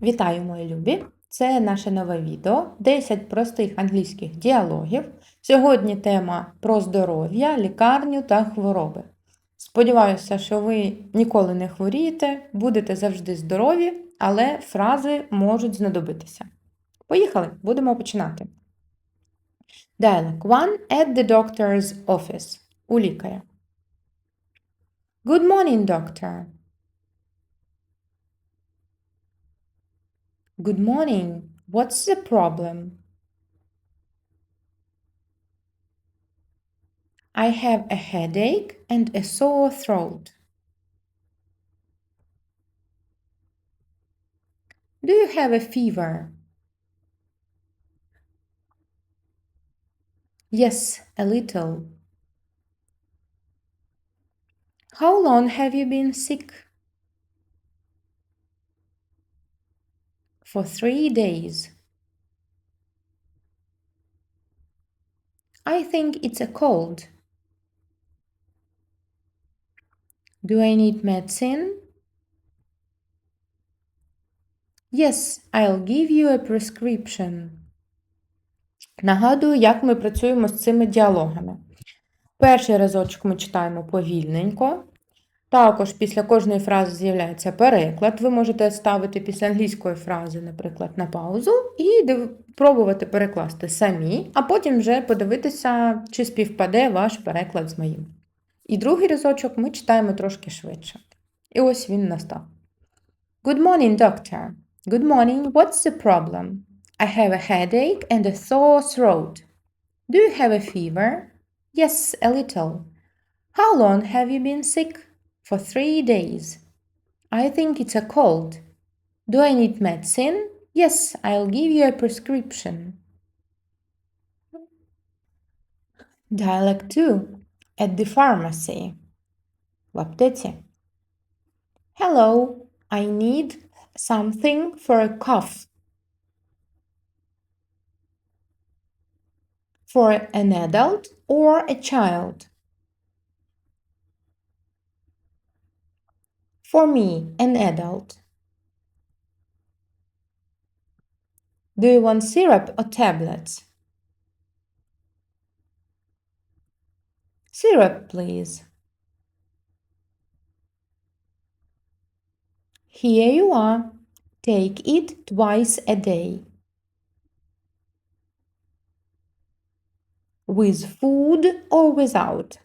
Вітаю, мої любі! Це наше нове відео 10 простих англійських діалогів. Сьогодні тема про здоров'я, лікарню та хвороби. Сподіваюся, що ви ніколи не хворієте, будете завжди здорові, але фрази можуть знадобитися. Поїхали, будемо починати. Dialogue 1 at the doctor's office. У лікаря. Good morning, doctor. Good morning. What's the problem? I have a headache and a sore throat. Do you have a fever? Yes, a little. How long have you been sick? For 3 days. I think it's a cold. Do I need medicine? Yes, I'll give you a prescription. Нагадую, як ми працюємо з цими діалогами. Перший разочок ми читаємо повільненько. Також після кожної фрази з'являється переклад. Ви можете ставити після англійської фрази, наприклад, на паузу і пробувати перекласти самі, а потім вже подивитися, чи співпаде ваш переклад з моїм. І другий разочок ми читаємо трошки швидше. І ось він настав. Good morning, doctor. Good morning. What's the problem? I have a headache and a sore throat. Do you have a fever? Yes, a little. How long have you been sick? For 3 days. I think it's a cold. Do I need medicine? Yes, I'll give you a prescription. Dialogue 2. At the pharmacy. В аптеці. Hello, I need something for a cough. For an adult or a child? For me, an adult. Do you want syrup or tablets? Syrup, please. Here you are. Take it twice a day. With food or without?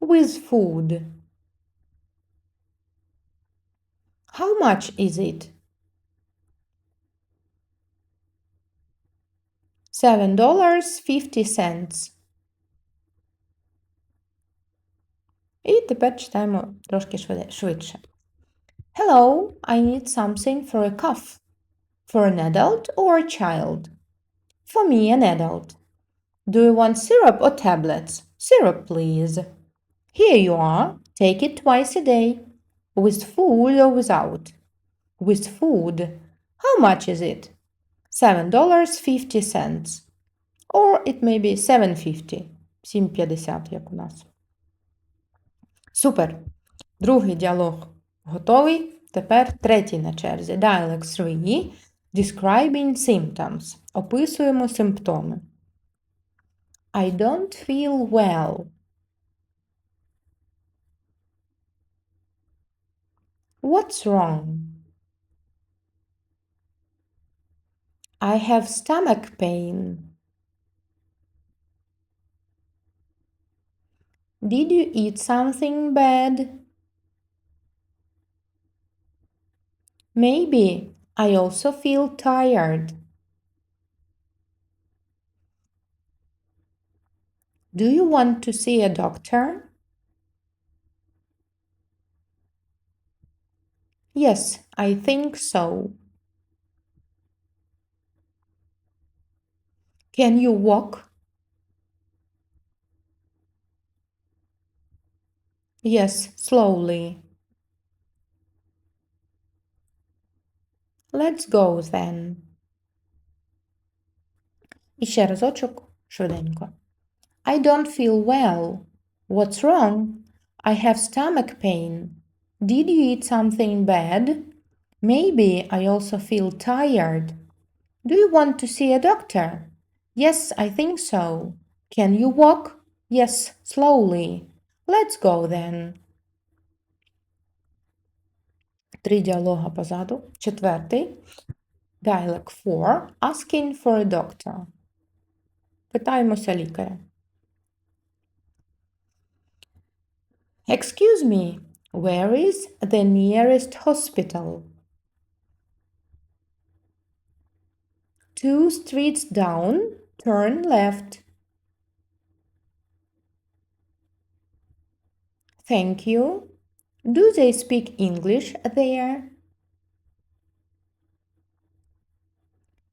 With food. How much is it? $7.50. І тепер читаємо трошки швидше. Hello, I need something for a cough. For an adult or a child? For me, an adult. Do you want syrup or tablets? Syrup, please. Here you are. Take it twice a day. With food or without? With food. How much is it? $7.50. Or it may be $7.50. $7.50, як у нас. Супер! Другий діалог готовий. Тепер третій на черзі. Dialogue 3. Describing symptoms. Описуємо симптоми. I don't feel well. What's wrong? I have stomach pain. Did you eat something bad? Maybe. I also feel tired. Do you want to see a doctor? Yes, I think so. Can you walk? Yes, slowly. Let's go then. І ще разочок швиденько. I don't feel well. What's wrong? I have stomach pain. Did you eat something bad? Maybe I also feel tired. Do you want to see a doctor? Yes, I think so. Can you walk? Yes, slowly. Let's go then. 3 діалога позаду. 4. Dialogue 4. Asking for a doctor. Питаємося лікаря. Excuse me, where is the nearest hospital? 2 streets down, turn left. Thank you. Do they speak English there?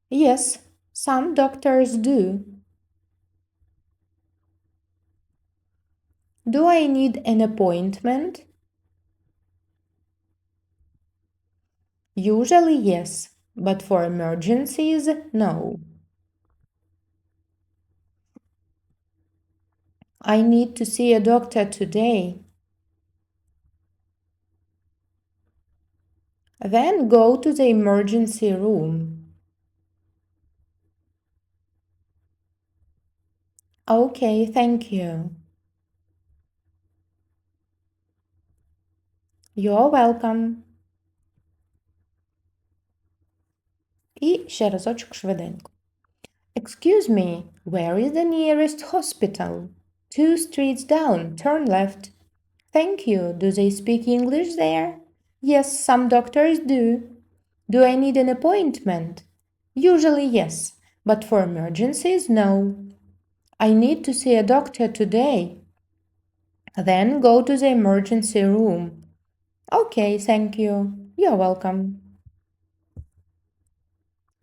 Yes, some doctors do. Do I need an appointment? Usually yes, but for emergencies, no. I need to see a doctor today. Then go to the emergency room. Okay, thank you. You're welcome. І ще разочок швиденько. Excuse me, where is the nearest hospital? 2 streets down, turn left. Thank you. Do they speak English there? Yes, some doctors do. Do I need an appointment? Usually yes, but for emergencies, no. I need to see a doctor today. Then go to the emergency room. Okay, thank you. You're welcome.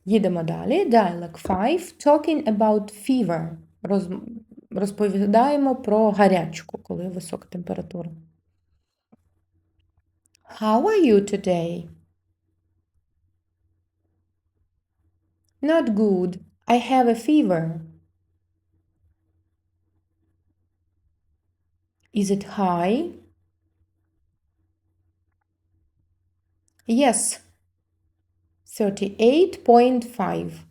Їдемо далі. Dialogue 5. Talking about fever. Розповідаємо про гарячку, коли висока температура. How are you today? Not good. I have a fever. Is it high? Yes. 38.5.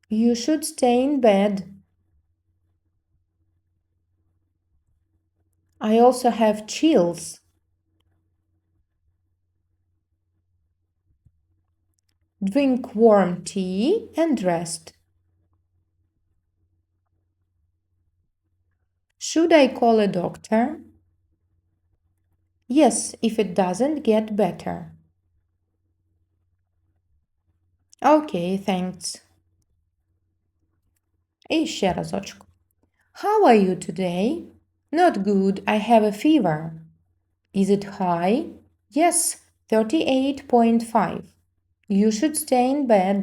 You should stay in bed. I also have chills. Drink warm tea and rest. Should I call a doctor? Yes, if it doesn't get better. Okay, thanks. І ще разочку. How are you today? Not good. I have a fever. Is it high? Yes, 38.5. You should stay in bed.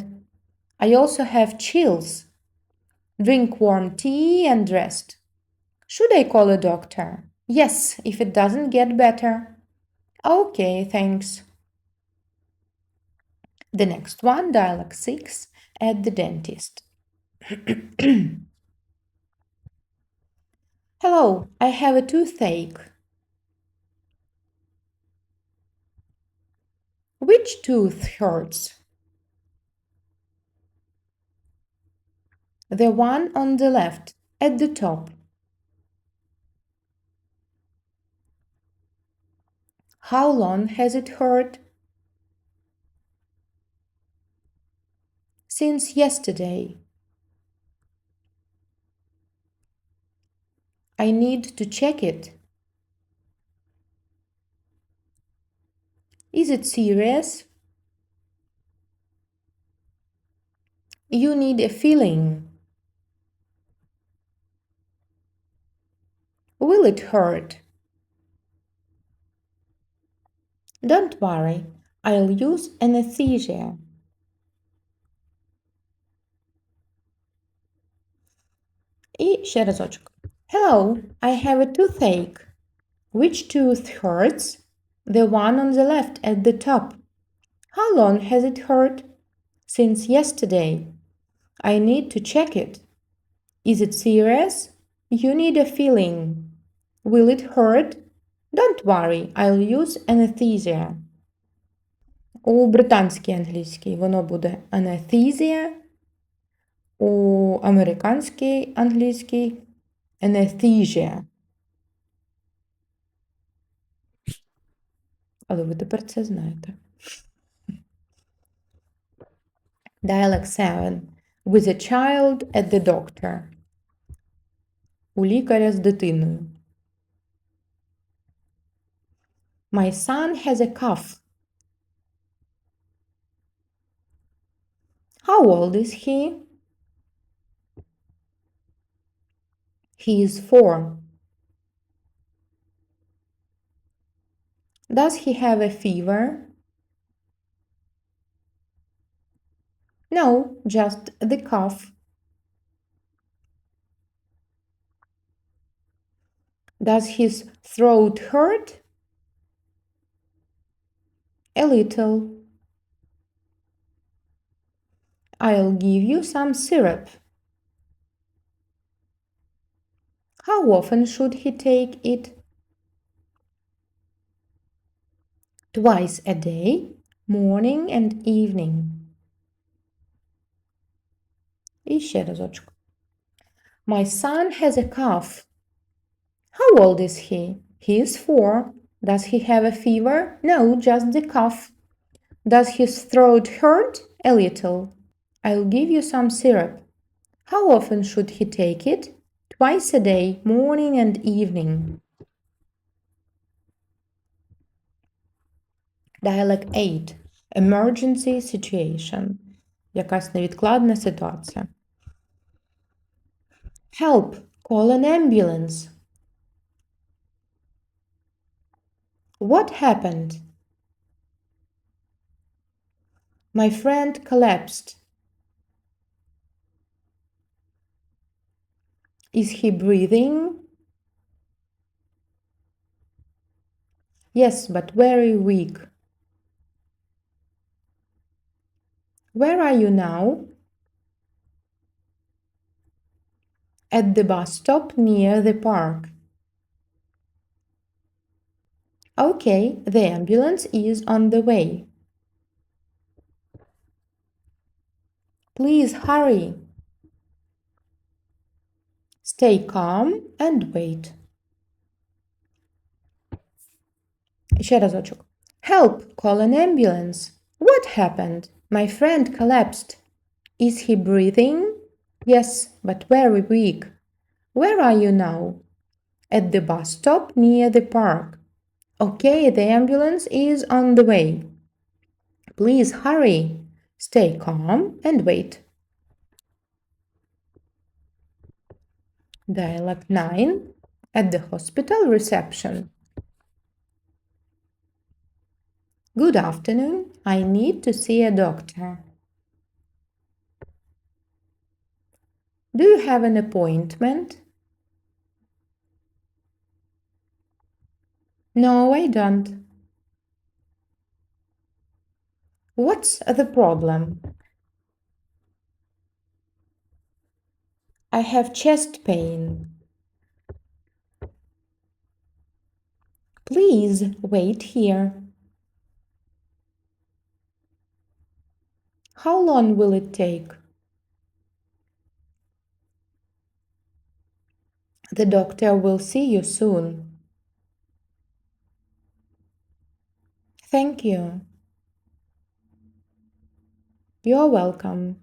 I also have chills. Drink warm tea and rest. Should I call a doctor? Yes, if it doesn't get better. Okay, thanks. The next one, dialogue 6, at the dentist. Hello, I have a toothache. Which tooth hurts? The one on the left, at the top. How long has it hurt? Since yesterday. I need to check it. Is it serious? You need a filling. Will it hurt? Don't worry, I'll use anesthesia. І ще разочок. Hello, I have a toothache. Which tooth hurts? The one on the left at the top. How long has it hurt? Since yesterday. I need to check it. Is it serious? You need a filling. Will it hurt? Don't worry, I'll use anesthesia. У британській англійській воно буде anesthesia, у американській англійській anesthesia. Але ви тепер це знаєте. Dialogue 7. With a child at the doctor. У лікаря з дитиною. My son has a cough. How old is he? He is 4. Does he have a fever? No, just the cough. Does his throat hurt? A little. I'll give you some syrup. How often should he take it? Twice a day, morning and evening. І ще разочку. My son has a cough. How old is he? He is 4. Does he have a fever? No, just the cough. Does his throat hurt? A little. I'll give you some syrup. How often should he take it? Twice a day, morning and evening. Dialogue 8. Emergency situation. Якась невідкладна ситуація. Help! Call an ambulance. What happened? My friend collapsed. Is he breathing? Yes, but very weak. Where are you now? At the bus stop near the park. Okay, the ambulance is on the way. Please hurry. Stay calm and wait. Ще разочок. Help! Call an ambulance. What happened? My friend collapsed. Is he breathing? Yes, but very weak. Where are you now? At the bus stop near the park. Okay, the ambulance is on the way. Please hurry. Stay calm and wait. Dialogue 9. At the hospital reception. Good afternoon. I need to see a doctor. Do you have an appointment? No, I don't. What's the problem? I have chest pain. Please wait here. How long will it take? The doctor will see you soon. Thank you. You're welcome.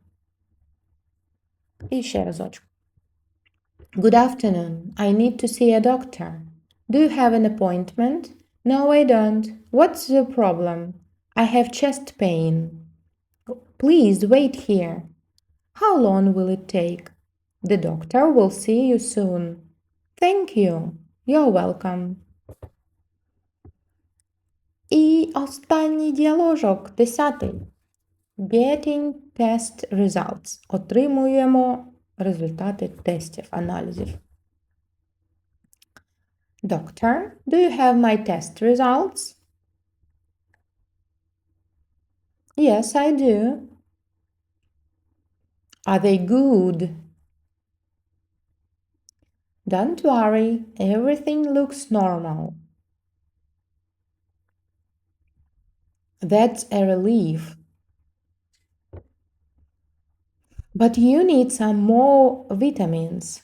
І ще разочку. Good afternoon. I need to see a doctor. Do you have an appointment? No, I don't. What's the problem? I have chest pain. Please wait here. How long will it take? The doctor will see you soon. Thank you. You're welcome. І останній діаложок, 10. Getting test results. Отримуємо результати тестів, аналізів. Doctor, do you have my test results? Yes, I do. Are they good? Don't worry, everything looks normal. That's a relief. But you need some more vitamins.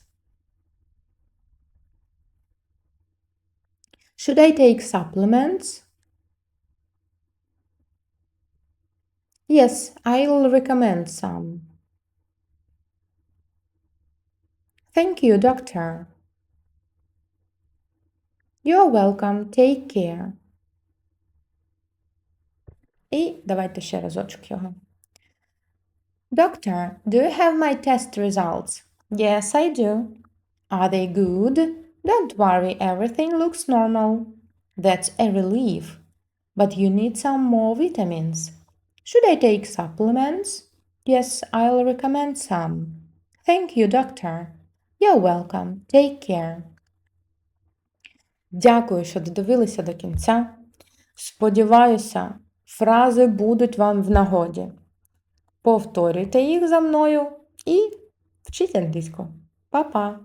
Should I take supplements? Yes, I'll recommend some. Thank you, doctor. You're welcome. Take care. І давайте ще разочок його. Doctor, do you have my test results? Yes, I do. Are they good? Don't worry, everything looks normal. That's a relief. But you need some more vitamins. Should I take supplements? Yes, I'll recommend some. Thank you, doctor. You're welcome. Take care. Дякую, що додивилися до кінця. Сподіваюся, фрази будуть вам в нагоді. Повторюйте їх за мною і вчіть англійську. Па-па!